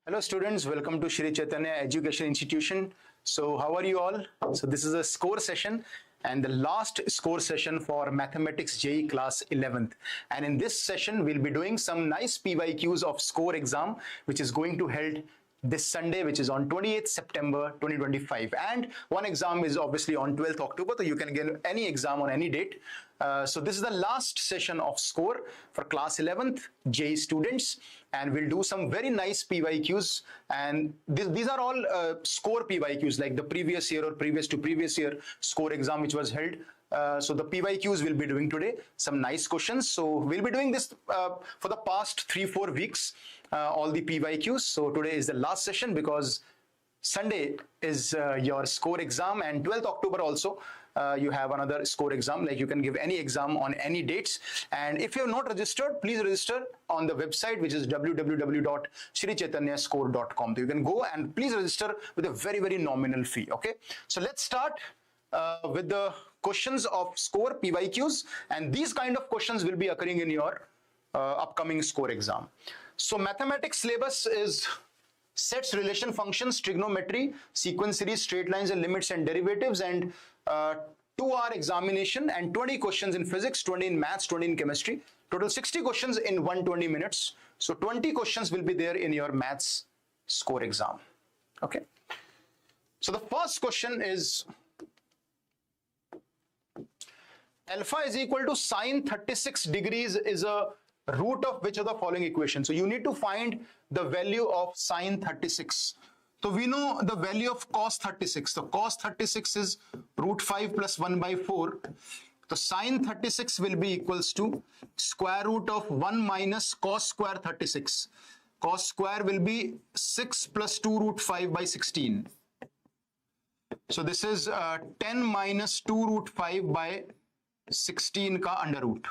Hello students, welcome to Shri Chaitanya Education Institution. So how are you all? So this is a score session and the last score session for Mathematics JEE class 11th. And in this session, we'll be doing some nice PYQs of score exam, which is going to held this Sunday, which is on 28th September 2025. And one exam is obviously on 12th October, so you can get any exam on any date. So this is the last session of score for class 11th JEE students, and we'll do some very nice PYQs. And these are all score PYQs, like the previous year or previous to previous year score exam which was held. So the PYQs we'll be doing today, some nice questions. So we'll be doing this for the past 3-4 weeks, all the PYQs. So today is the last session because Sunday is your score exam, and 12th October also you have another score exam. Like you can give any exam on any dates. And if you have not registered, please register on the website, which is www.shrichaitanyascore.com. So you can go and please register with a very, very nominal fee. Okay, so let's start with the questions of score PYQs, and these kind of questions will be occurring in your upcoming score exam. So mathematics syllabus is sets, relation, functions, trigonometry, sequence series, straight lines and limits and derivatives, and 2-hour examination, and 20 questions in physics, 20 in maths, 20 in chemistry. Total 60 questions in 120 minutes. So 20 questions will be there in your maths score exam. Okay. So the first question is, alpha is equal to sine 36 degrees is a root of which of the following equation? So you need to find the value of sine 36. So we know the value of cos 36. So cos 36 is root 5 plus 1 by 4. So sine 36 will be equals to square root of 1 minus cos square 36. Cos square will be 6 plus 2 root 5 by 16. So this is 10 minus 2 root 5 by 16 ka under root.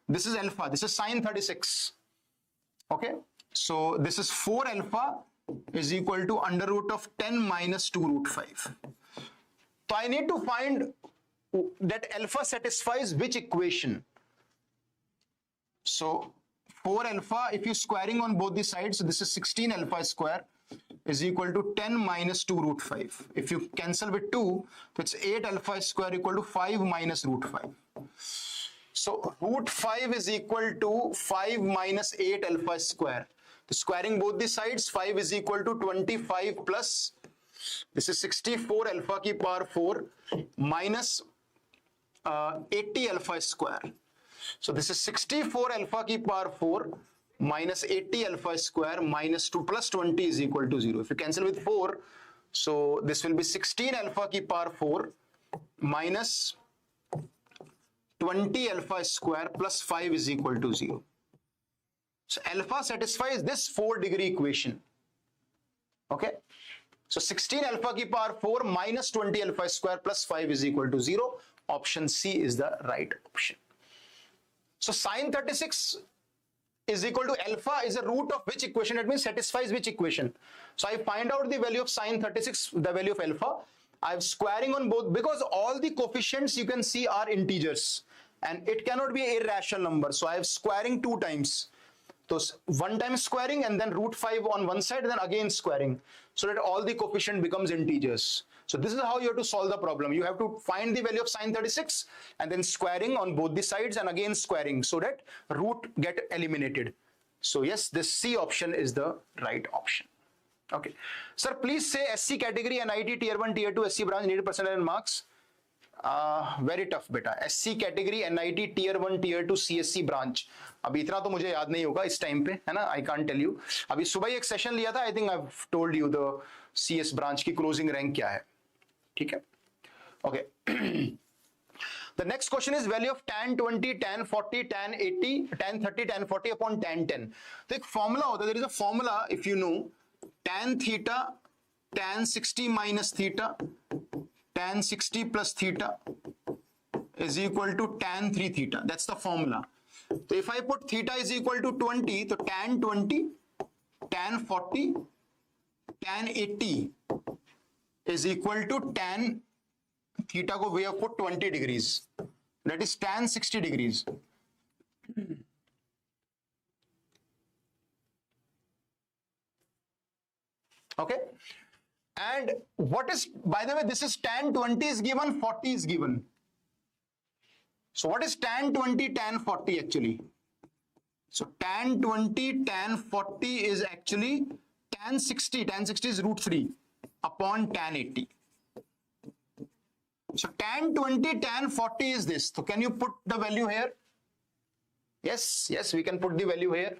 This is alpha. This is sine 36. Okay. So this is 4 alpha is equal to under root of 10 minus 2 root 5. So I need to find that alpha satisfies which equation. So 4 alpha, if you're squaring on both the sides, so this is 16 alpha square is equal to 10 minus 2 root 5. If you cancel with 2, so it's 8 alpha square equal to 5 minus root 5. So root 5 is equal to 5 minus 8 alpha square. So squaring both the sides, 5 is equal to 25 plus, this is 64 alpha ki power 4 minus 80 alpha square. So this is 64 alpha ki power 4 minus 80 alpha square minus 2 plus 20 is equal to 0. If you cancel with 4, so this will be 16 alpha ki power 4 minus 20 alpha square plus 5 is equal to 0. So alpha satisfies this 4-degree equation. Okay. So 16 alpha ki power 4 minus 20 alpha square plus 5 is equal to 0. Option C is the right option. So sine 36 is equal to alpha is a root of which equation? It means satisfies which equation. So I find out the value of sine 36, the value of alpha. I'm squaring on both because all the coefficients you can see are integers and it cannot be an irrational number. So I have squaring 2 times. So one time squaring and then root 5 on one side and then again squaring, so that all the coefficient becomes integers. So this is how you have to solve the problem. You have to find the value of sine 36 and then squaring on both the sides and again squaring so that root get eliminated. So yes, this C option is the right option. Okay. Sir, please say SC category, NIT tier 1, tier 2, SC branch, needed percentile and marks. Very tough beta. SC category, NIT tier 1, tier 2, CSC branch. अभी इतना तो मुझे याद नहीं होगा इस time पे, है ना? I can't tell you. अभी सुबह ही एक सेशन लिया था. I think I've told you the CS branch की closing rank क्या है. ठीक है? Okay. The next question is value of tan 20, tan 40, tan 80, tan 30, tan 40 upon tan 10. तो एक formula होता है. There is a formula if you know. Tan theta, tan 60 minus theta, tan 60 plus theta is equal to tan 3 theta. That's the formula. So if I put theta is equal to 20, so tan 20, tan 40, tan 80 is equal to tan theta ko we have put 20 degrees. That is tan 60 degrees. Okay. And what is, by the way, this is tan 20 is given, 40 is given. So what is tan 20, tan 40 actually? So tan 20, tan 40 is actually tan 60. Tan 60 is root 3 upon tan 80. So tan 20, tan 40 is this. So can you put the value here? Yes, we can put the value here.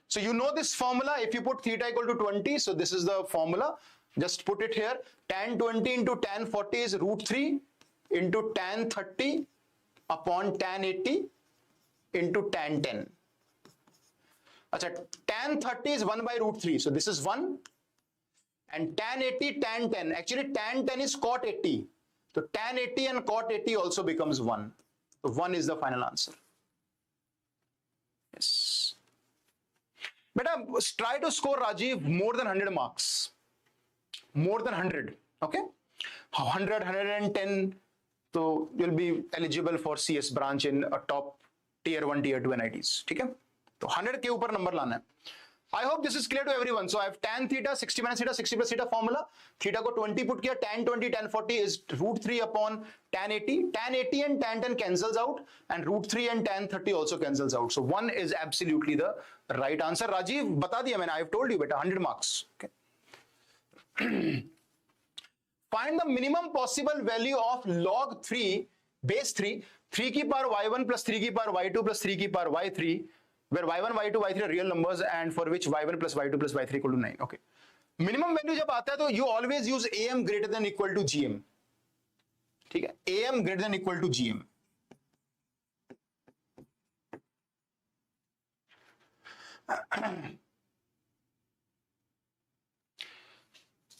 So you know this formula, if you put theta equal to 20, so this is the formula. Just put it here. Tan 20 into tan 40 is root 3 into tan 30 upon tan 80 into tan 10. Achha, tan 30 is 1 by root 3. So this is 1. And tan 80, tan 10. Actually, tan 10 is cot 80. So tan 80 and cot 80 also becomes 1. So 1 is the final answer. Yes. Beta, try to score, Rajiv, more than 100 marks. More than 100. Okay? 100, 110. So you'll be eligible for CS branch in a top tier 1, tier 2 NITs. Okay? So 100 के ऊपर number लाना है. I hope this is clear to everyone. So I have tan theta, 60 minus theta, 60 plus theta formula. Theta को 20 put किया, tan 20, tan 40 is root 3 upon tan 80. Tan 80 and tan 10 cancels out, and root 3 and tan 30 also cancels out. So 1 is absolutely the right answer. Rajiv, बता दिया मैंने. I have told you, beta, 100 marks. Okay. Find the minimum possible value of log 3 base 3 की power y1 plus 3 की power y2 plus 3 की power y3, where y1, y2, y3 are real numbers and for which y1 plus y2 plus y3 equal to 9. Okay. Minimum value जब आता है तो you always use am greater than equal to gm. ठीक है, am greater than equal to gm.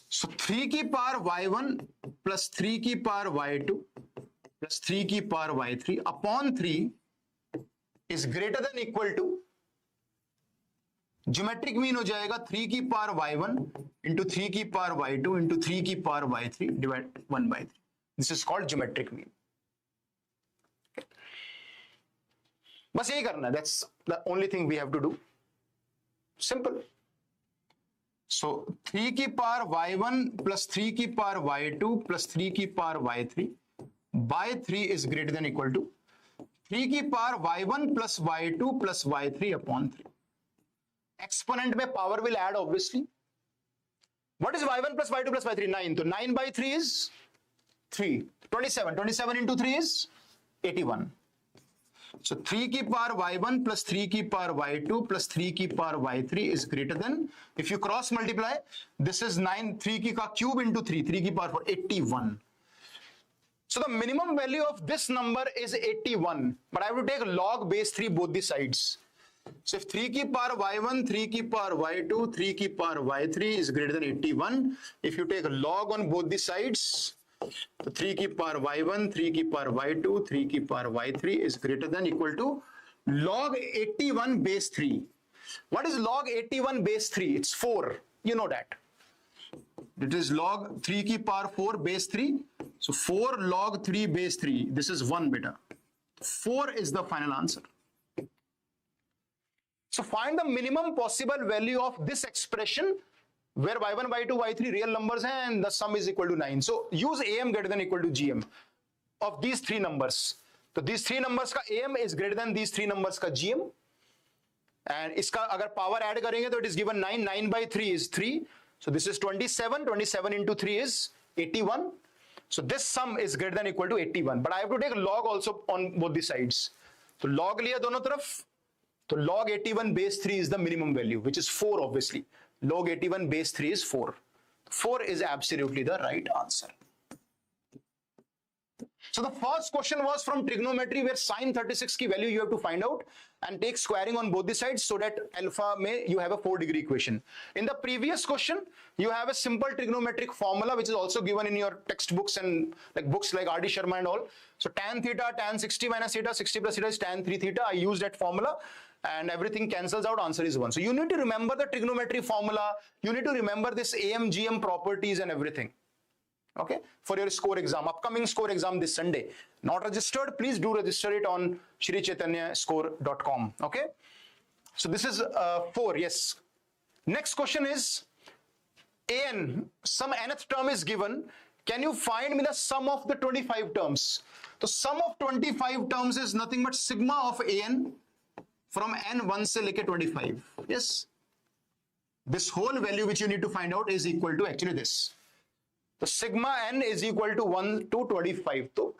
So 3 की power y1 plus 3 की power y2 plus 3 की power y3 upon 3 is greater than equal to, geometric mean हो जाएगा 3 की power y1 into 3 की power y2 into 3 की power y3 divide 1 by 3. This is called geometric mean. बस यही करना है. That's the only thing we have to do. Simple. So 3 की पावर y1 प्लस 3 की पावर y2 प्लस 3 की power y3 by 3 is greater than equal to 3 की power y1 plus y2 plus y3 upon 3. Exponent में power will add obviously. What is y1 plus y2 plus y3? 9. So 9 by 3 is 3. 27. 27 into 3 is 81. So 3 की power y1 plus 3 की power y2 plus 3 की power y3 is greater than, if you cross multiply, this is 9, 3 की का cube into 3, 3 की power 4, 81. So the minimum value of this number is 81, but I have to take log base 3 both the sides. So if 3 की power y1, 3 की power y2, 3 की power y3 is greater than 81, if you take a log on both the sides, so 3 की power y1, 3 की power y2, 3 की power y3 is greater than equal to log 81 base 3. What is log 81 base 3? It's 4. You know that. It is log 3 की power 4 base 3. So 4 log 3 base 3. This is 1 beta. 4 is the final answer. So find the minimum possible value of this expression where y1, y2, y3 real numbers हैं and the sum is equal to 9. So use am greater than equal to gm of these 3 numbers. So these 3 numbers का am is greater than these 3 numbers का gm. And इसका अगर power add करेंगे तो it is given 9. 9 by 3 is 3. So this is 27. 27 into 3 is 81. So this sum is greater than equal to 81. But I have to take log also on both the sides. So log लिया दोनों तरफ. So log 81 base 3 is the minimum value, which is 4 obviously. Log 81 base 3 is 4. 4 is absolutely the right answer. So the first question was from trigonometry, where sine 36 की value you have to find out and take squaring on both the sides so that alpha में you have a 4-degree equation. In the previous question, you have a simple trigonometric formula which is also given in your textbooks and like books like R.D. Sharma and all. So tan theta, tan 60 minus theta, 60 plus theta is tan 3 theta. I use that formula and everything cancels out, answer is 1. So you need to remember the trigonometry formula, you need to remember this AM, GM properties and everything. Okay, for your score exam, upcoming score exam this Sunday. Not registered, please do register it on shrichaitanyascore.com. Okay, so this is 4, yes. Next question is an, some nth term is given. Can you find me the sum of the 25 terms? The sum of 25 terms is nothing but sigma of an from n1 se leke 25. Yes. This whole value which you need to find out is equal to actually this. The sigma n is equal to 1 to 25. So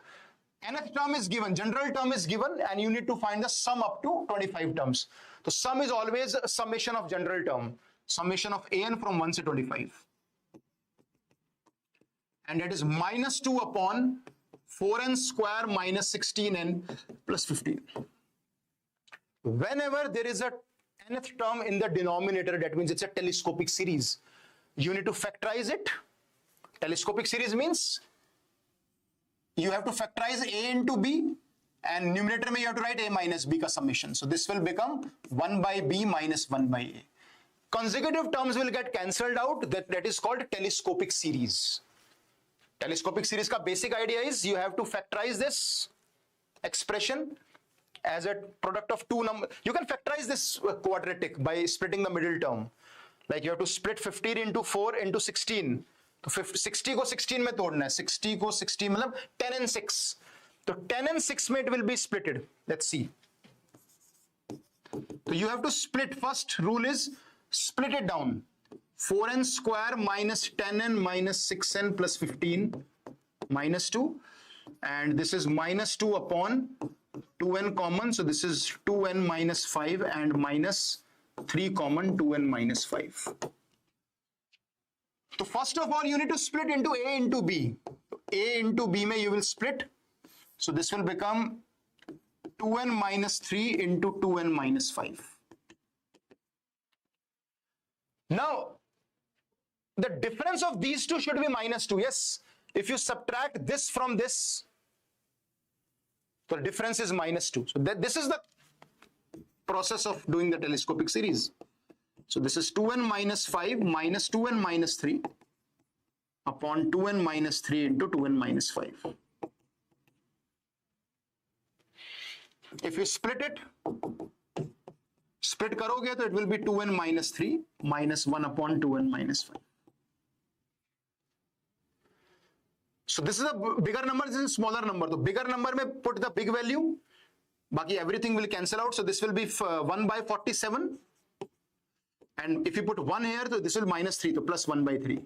nth term is given, general term is given, and you need to find the sum up to 25 terms. The sum is always a summation of general term, summation of an from 1 to 25. And that is minus 2 upon 4n square minus 16n plus 15. Whenever there is a nth term in the denominator, that means it's a telescopic series. You need to factorize it. Telescopic series means you have to factorize a into b, and numerator mein you have to write a minus b ka summation. So this will become 1 by b minus 1 by a. Consecutive terms will get cancelled out. That is called telescopic series. Telescopic series ka basic idea is you have to factorize this expression as a product of two numbers. You can factorize this quadratic by splitting the middle term. Like you have to split 15 into 4 into 16. तो 60 को 16 में तोड़ना है, 60 को 16 मतलब 10 and 6. तो 10 and 6 में it will be splitted. Let's see. So you have to split. First rule is split it down. 4n square minus 10n minus 6n plus 15 minus 2. And this is minus 2 upon 2n common. So this is 2n minus 5 and minus 3 common, 2n minus 5. So first of all, you need to split into a into b. A into b mein you will split. So this will become 2n minus 3 into 2n minus 5. Now, the difference of these two should be minus 2. Yes, if you subtract this from this, the difference is minus 2. So this is the process of doing the telescopic series. So this is 2n minus 5 minus 2n minus 3 upon 2n minus 3 into 2n minus 5. If you split it, split karoge, so it will be 2n minus 3 minus 1 upon 2n minus 5. So this is a bigger number, this is a smaller number. The bigger number may put the big value, baki everything will cancel out. So this will be 1 by 47. And if you put 1 here, so this will minus 3, so plus 1 by 3.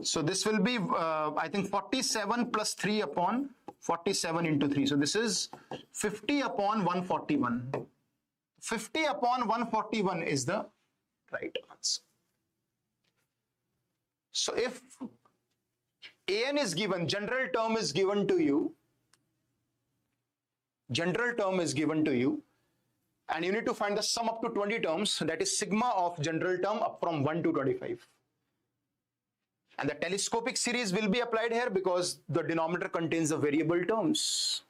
So this will be, I think 47 plus 3 upon 47 into 3. So this is 50 upon 141. 50 upon 141 is the right answer. So if an is given, general term is given to you, and you need to find the sum up to 20 terms, that is sigma of general term up from 1 to 25. And the telescopic series will be applied here because the denominator contains the variable terms.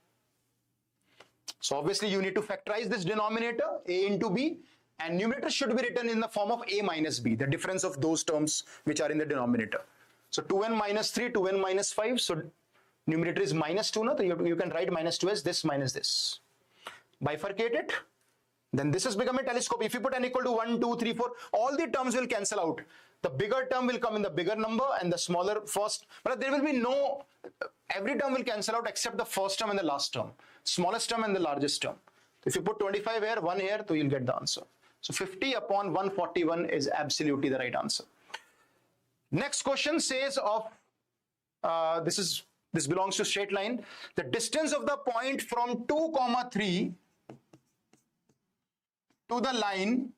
So obviously you need to factorize this denominator, a into b, and numerator should be written in the form of a minus b, the difference of those terms which are in the denominator. So 2n minus 3, 2n minus 5, so numerator is minus 2, no? So you can write minus 2 as this minus this. Bifurcate it, then this has become a telescope. If you put n equal to 1, 2, 3, 4, all the terms will cancel out. The bigger term will come in the bigger number and the smaller first, but there will be no, every term will cancel out except the first term and the last term, smallest term and the largest term. If you put 25 here, 1 here, so you'll get the answer. So 50 upon 141 is absolutely the right answer. Next question says of, this belongs to straight line. The distance of the point from 2, 3 to the line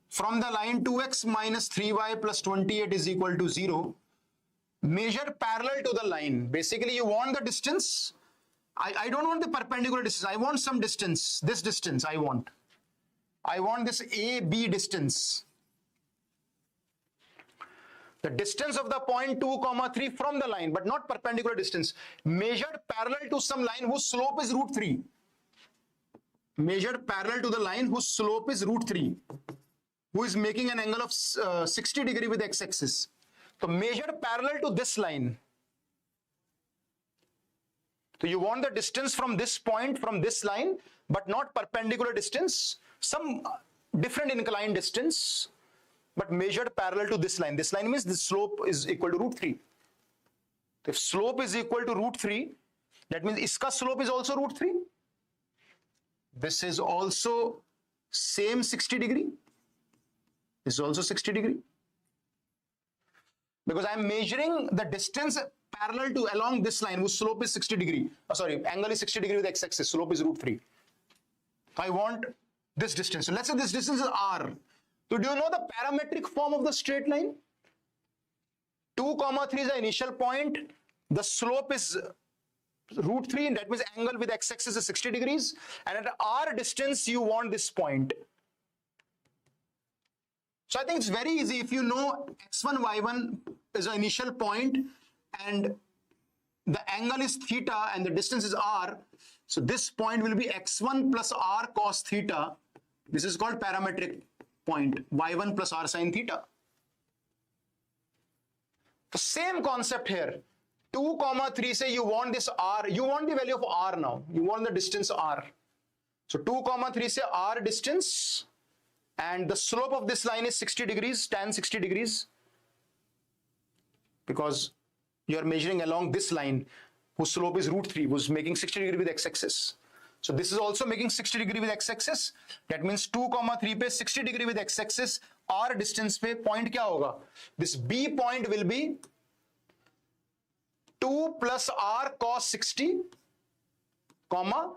from the line 2x minus 3y plus 28 is equal to 0, measure parallel to the line. Basically, you want the distance. I don't want the perpendicular distance. I want some distance. This distance I want. I want this AB distance. The distance of the point 2, 3 from the line, but not perpendicular distance. Measured parallel to some line whose slope is root 3. Measured parallel to the line whose slope is root 3. Who is making an angle of 60 degree with x-axis. So measured parallel to this line. So you want the distance from this point, from this line, but not perpendicular distance, some different inclined distance, but measured parallel to this line. This line means the slope is equal to root 3. If slope is equal to root 3, that means iska slope is also root 3. This is also same 60 degree. This is also 60 degree. Because I am measuring the distance parallel to along this line whose slope is 60 degree. Angle is 60 degree with x-axis, slope is root 3. So I want this distance. So let's say this distance is r. So do you know the parametric form of the straight line? 2, 3 is the initial point. The slope is root 3, and that means angle with x-axis is 60 degrees. And at r distance, you want this point. So I think it's very easy. If you know x1, y1 is the initial point and the angle is theta and the distance is r. So this point will be x1 plus r cos theta. This is called parametric point, y1 plus r sin theta. The same concept here. 2, 3 say you want this r. You want the value of r now. You want the distance r. So 2, 3 say r distance. And the slope of this line is 60 degrees, tan 60 degrees. Because you are measuring along this line whose slope is root 3, who's making 60 degree with x-axis. So this is also making 60 degree with x-axis. That means 2, 3 pe 60 degree with x-axis. R distance pe point kya hoga? This B point will be 2 plus r cos 60, comma,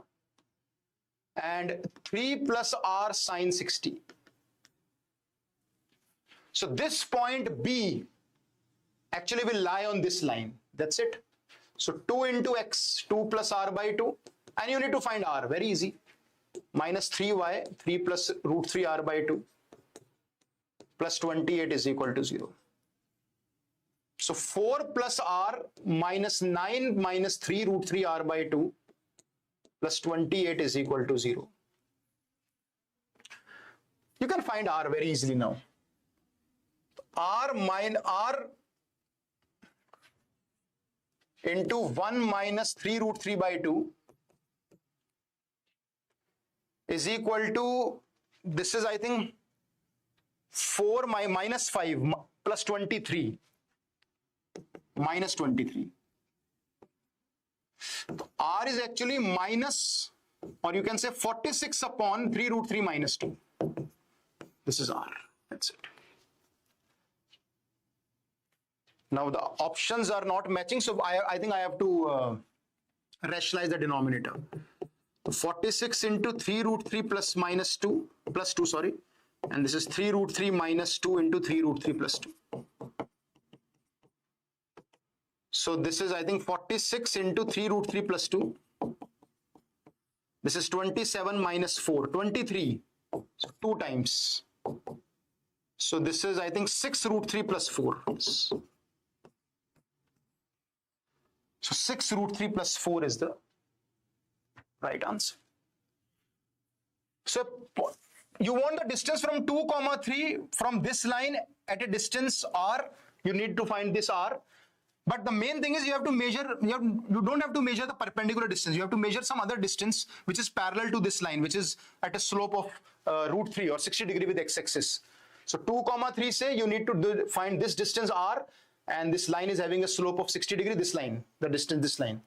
and 3 plus r sin 60. So this point B actually will lie on this line. That's it. So 2 into x, 2 plus r by 2. And you need to find r. Very easy. Minus 3y, 3 plus root 3 r by 2. Plus 28 is equal to 0. So 4 plus r minus 9 minus 3 root 3 r by 2 plus 28 is equal to 0. You can find r very easily now. R into 1 minus 3 root 3 by 2 is equal to, this is I think 4 minus 5 plus 23 minus 23. So R is actually minus, or you can say 46 upon 3 root 3 minus 2. This is R. That's it. Now the options are not matching, so I think I have to rationalize the denominator. So 46 into 3 root 3 plus minus 2, plus 2, sorry. And this is 3 root 3 minus 2 into 3 root 3 plus 2. So this is, I think, 46 into 3 root 3 plus 2. This is 27 minus 4, 23. So 2 times. So this is, I think, 6 root 3 plus 4. So 6 root 3 plus 4 is the right answer. So you want the distance from 2, 3 from this line at a distance r. You need to find this r. But the main thing is you have to measure, you don't have to measure the perpendicular distance. You have to measure some other distance which is parallel to this line, which is at a slope of root 3 or 60 degree with x-axis. So 2, 3 say you need to find this distance r, and this line is having a slope of 60 degree, this line, the distance, this line.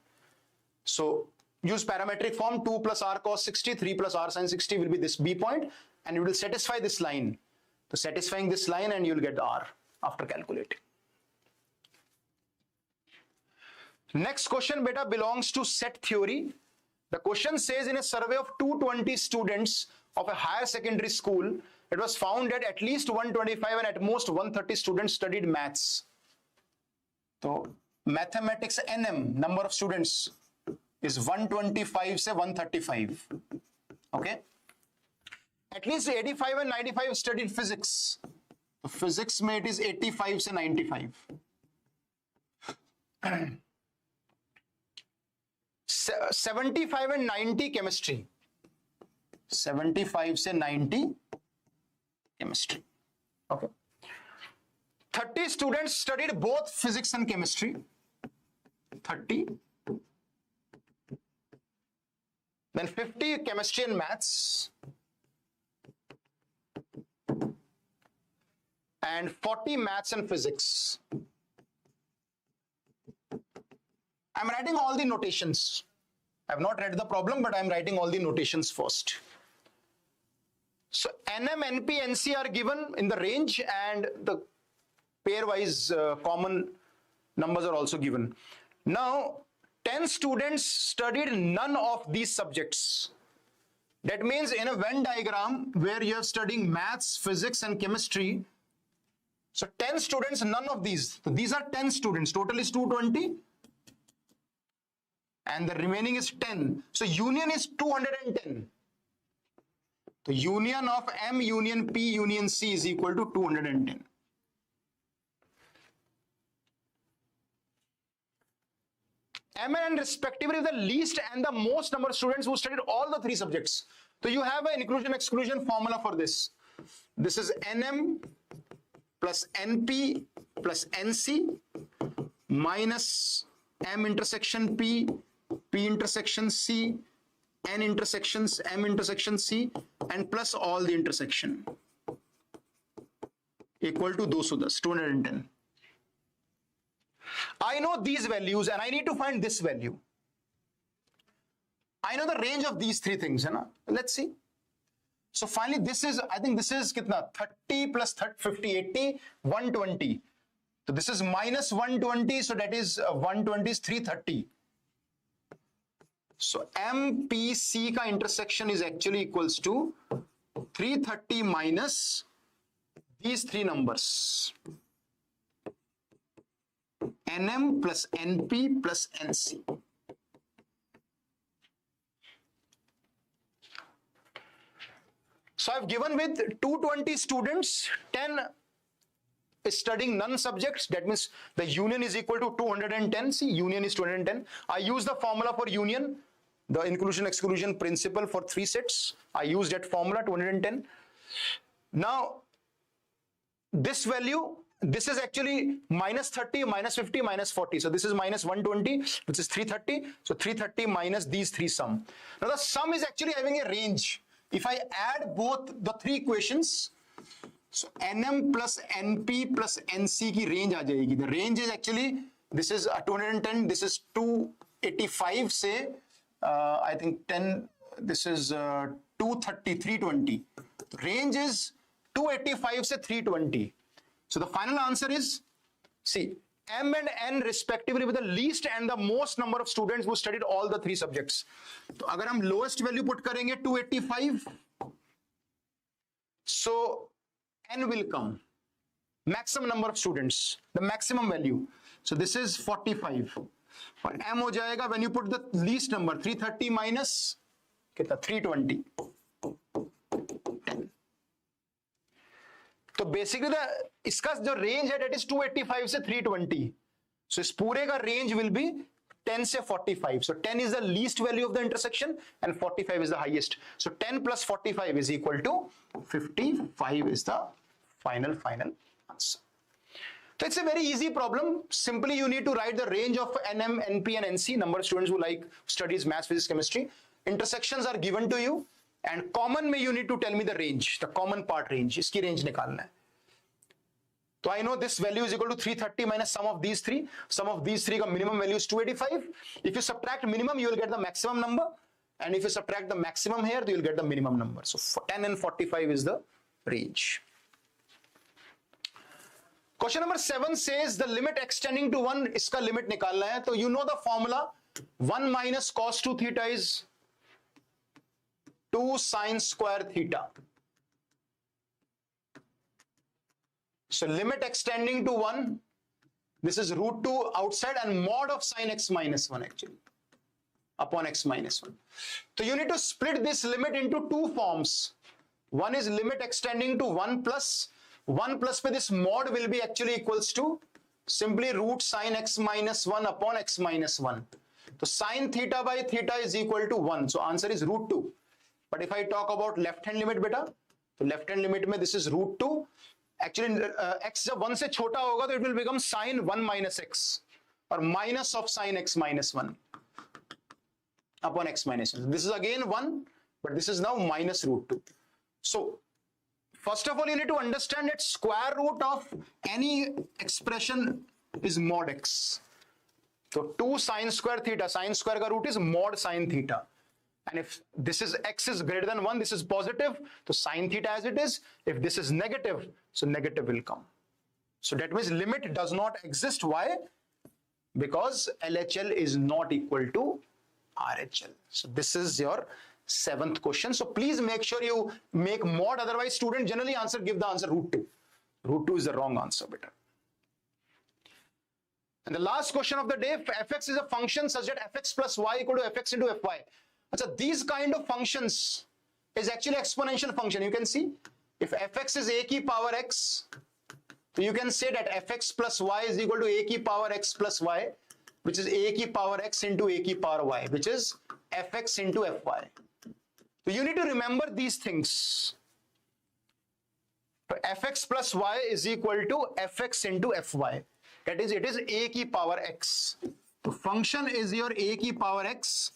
So use parametric form, 2 plus r cos 60, 3 plus r sin 60 will be this B point, and you will satisfy this line. So satisfying this line and you will get the r after calculating. Next question, beta, belongs to set theory. The question says in a survey of 220 students of a higher secondary school, it was found that at least 125 and at most 130 students studied maths. So mathematics NM, number of students, is 125 say 135. Okay. At least 85 and 95 studied physics. So physics में it is 85 say 95. 75 and 90 chemistry. 75 say 90 chemistry. Okay. 30 students studied both physics and chemistry. 30 then 50 chemistry and maths, and 40 maths and physics. I'm writing all the notations. I've not read the problem, but I'm writing all the notations first. So NM, NP, NC are given in the range, and the pairwise common numbers are also given. Now, 10 students studied none of these subjects. That means in a Venn diagram where you're studying maths, physics, and chemistry, so 10 students, none of these. So these are 10 students. Total is 220. And the remaining is 10. So union is 210. The union of M union P union C is equal to 210. M and N respectively the least and the most number of students who studied all the three subjects. So you have an inclusion exclusion formula for this. This is NM plus NP plus NC minus M intersection P, P intersection C, N intersections M intersection C, and plus all the intersection equal to 210. I know these values and I need to find this value. I know the range of these three things. Let's see. So finally this is, I think this is kitna? 30 plus 30, 50, 80, 120. So this is minus 120. So that is 120 is 330. So MPC ka intersection is actually equals to 330 minus these three numbers. NM plus NP plus NC. So I've given with 220 students, 10 is studying none subjects. That means the union is equal to 210. See, union is 210. I use the formula for union, the inclusion exclusion principle for three sets. I use that formula 210. Now, this value, this is actually minus 30, minus 50, minus 40. So this is minus 120, which is 330. So 330 minus these three sum. Now the sum is actually having a range. If I add both the three equations, so NM plus NP plus NC ki range aa jayegi. The range is actually, this is 210, this is 285 say, I think 10, this is 230, 320. The range is 285 say 320. So the final answer is, see, M and N respectively with the least and the most number of students who studied all the three subjects. So agar hum lowest value put karenge 285, so N will come. Maximum number of students, the maximum value. So this is 45. And M ho jayega when you put the least number, 330 minus kitna 320. 10. तो basically इसका जो range है that is 285 से 320. सो इस पूरे का range will be 10 से 45. So 10 is the least value of the intersection and 45 is the highest. So 10 plus 45 is equal to 55 is the final answer. So it's a very easy problem. Simply you need to write the range of NM, NP and NC, number of students who like studies maths, physics, chemistry. Intersections are given to you. And common में you need to tell me the range, the common part range. इसकी range निकालना है. So I know this value is equal to 330 minus sum of these three. Sum of these three का minimum value is 285. If you subtract minimum, you will get the maximum number. And if you subtract the maximum here, you will get the minimum number. So 10 and 45 is the range. Question number 7 says the limit extending to 1, इसका limit निकालना है. तो you know the formula. 1 minus cos 2 theta is 2 sine square theta. So limit extending to 1, this is root 2 outside and mod of sine x minus 1 actually upon x minus 1. So you need to split this limit into two forms. One is limit extending to 1 plus पे this mod will be actually equals to simply root sine x minus 1 upon x minus 1. So sine theta by theta is equal to 1. So answer is root 2. But if I talk about left hand limit beta, so left hand limit में this is root 2. Actually x जब 1 से छोटा होगा तो it will become sine 1 minus x or minus of sine x minus 1. upon x minus n. This is again 1, but this is now minus root 2. So first of all, you need to understand that square root of any expression is mod x. So 2 sine square theta, sine square ka root is mod sine theta. And if this is x is greater than 1, this is positive, so sine theta as it is. If this is negative, so negative will come. So that means limit does not exist. Why? Because LHL is not equal to RHL. So this is your 7th question. So please make sure you make mod, otherwise student generally give the answer root 2. Root 2 is the wrong answer, beta. And the last question of the day, fx is a function such that fx plus y equal to fx into fy. So these kind of functions is actually exponential function. You can see if fx is a key power x, so you can say that fx plus y is equal to a key power x plus y, which is a key power x into a key power y, which is fx into fy. So you need to remember these things. So fx plus y is equal to fx into fy. That is, it is a key power x. The function is your a key power x,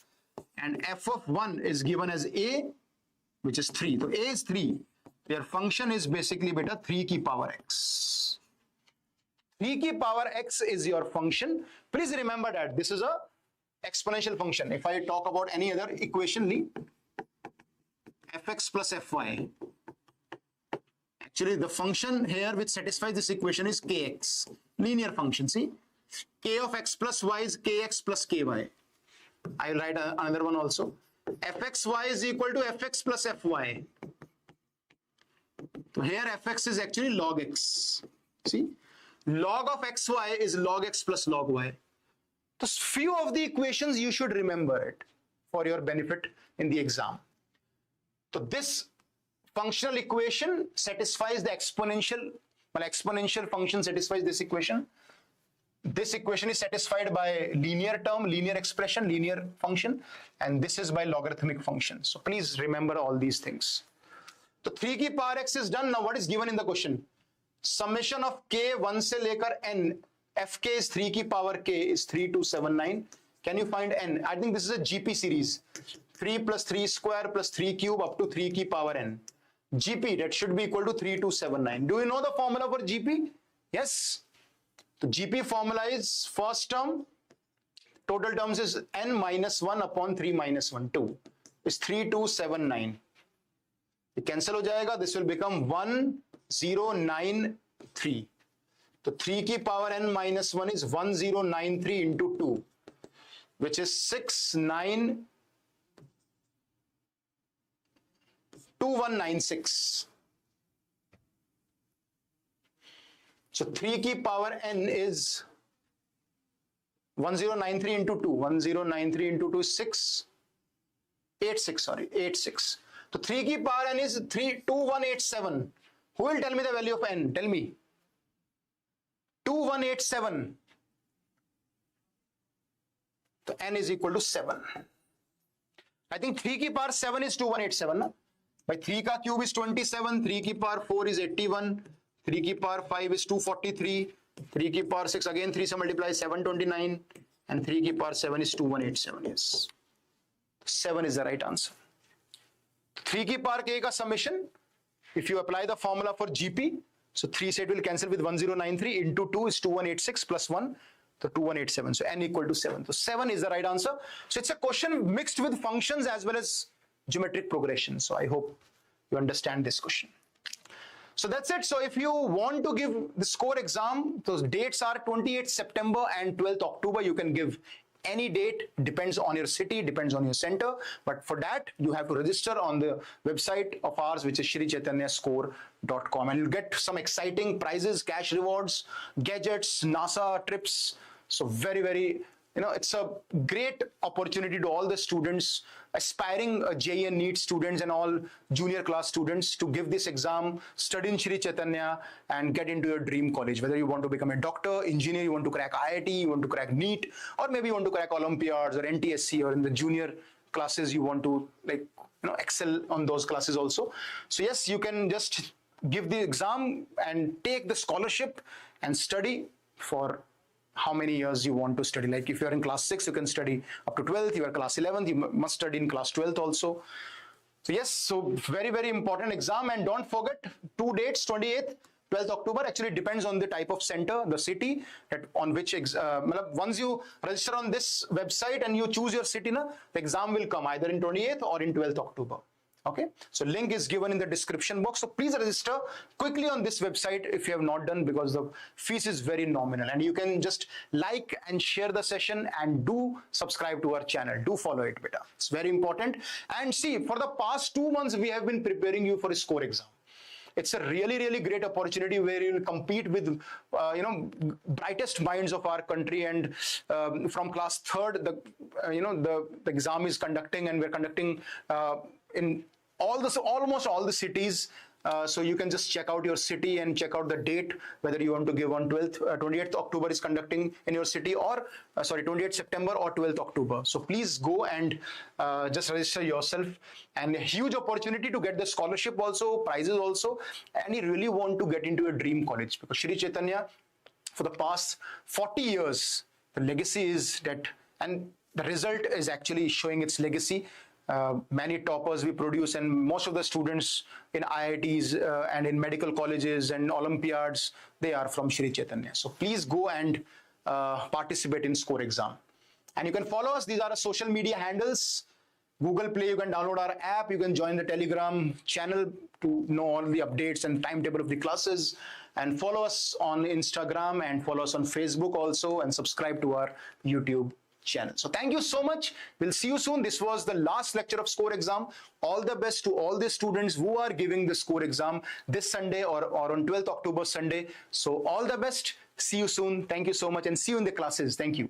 and f of 1 is given as a, which is 3. So a is 3. Their function is basically beta 3 key power x. 3 key power x is your function. Please remember that this is a exponential function. If I talk about any other equation, fx plus fy. Actually, the function here which satisfies this equation is kx. Linear function. See, k of x plus y is kx plus ky. I will write another one also. fxy is equal to fx plus fy. So here fx is actually log x. See, log of xy is log x plus log y. So few of the equations you should remember it for your benefit in the exam. So this functional equation satisfies the exponential function satisfies this equation. This equation is satisfied by linear term, linear expression, linear function, and this is by logarithmic function. So please remember all these things. So 3 की power x is done. Now what is given in the question? Summation of k 1 से लेकर n. fk is 3 की power k is 3279. Can you find n? I think this is a GP series. 3 plus 3 square plus 3 cube up to 3 की power n. GP, that should be equal to 3279. Do you know the formula for GP? Yes. The GP formula is first term, total terms is n minus 1 upon 3 minus 1, 2. Is 3279. It cancel ho jayega. This will become 1093. So 3 की power n minus 1 is 1093 into 2, which is 2196. So 3 की power n is 1093 into 2. 1093 into 2 is 86. So 3 की power n is 2187. Who will tell me the value of n? Tell me. 2187. So n is equal to 7. I think 3 की power 7 is 2187. Na? By 3 का cube is 27. 3 की power 4 is 81. 3 की power 5 is 243. 3 की power 6 again 3 से multiply 729. And 3 की power 7 is 2187. Yes. 7 is the right answer. 3 की power k का summation. If you apply the formula for GP, so 3 set will cancel with 1093 into 2 is 2186 plus 1. So 2187. So n equal to 7. So 7 is the right answer. So it's a question mixed with functions as well as geometric progression. So I hope you understand this question. So that's it. So if you want to give the score exam, those dates are 28th September and 12th October. You can give any date, depends on your city, depends on your center. But for that, you have to register on the website of ours, which is shrichaitanyascore.com. And you'll get some exciting prizes, cash rewards, gadgets, NASA trips. So very, very, it's a great opportunity to all the students, aspiring JEE and NEET students and all junior class students to give this exam, study in Shri Chaitanya and get into your dream college. Whether you want to become a doctor, engineer, you want to crack IIT, you want to crack NEET, or maybe you want to crack Olympiads or NTSC, or in the junior classes you want to excel on those classes also. So yes, you can just give the exam and take the scholarship and study for how many years you want to study. Like if you're in class 6, you can study up to 12th. You are class 11th, you must study in class 12th also. So yes, so very, very important exam. And don't forget, 2 dates, 28th, 12th October. Actually depends on the type of center, the city that on which once you register on this website and you choose your city, the exam will come either in 28th or in 12th October. Okay, so link is given in the description box. So please register quickly on this website if you have not done, because the fees is very nominal. And you can just like and share the session, and do subscribe to our channel. Do follow it, beta. It's very important. And see, for the past 2 months, we have been preparing you for a score exam. It's a really, really great opportunity where you will compete with, brightest minds of our country. And from class 3rd, the exam is conducting, and we're conducting in almost all the cities. So you can just check out your city and check out the date, whether you want to give on 28th October is conducting in your city, or 28th September or 12th October. So please go and just register yourself, and a huge opportunity to get the scholarship also, prizes also. And you really want to get into a dream college, because Shri Chaitanya, for the past 40 years, the legacy is that, and the result is actually showing its legacy. Many toppers we produce, and most of the students in IITs and in medical colleges and Olympiads, they are from Shri Chaitanya. So please go and participate in score exam. And you can follow us. These are our social media handles. Google Play, you can download our app. You can join the Telegram channel to know all the updates and timetable of the classes. And follow us on Instagram, and follow us on Facebook also, and subscribe to our YouTube channel. So thank you so much. We'll see you soon. This was the last lecture of score exam. All the best to all the students who are giving the score exam this Sunday or on 12th October Sunday. So all the best. See you soon. Thank you so much, and see you in the classes. Thank you.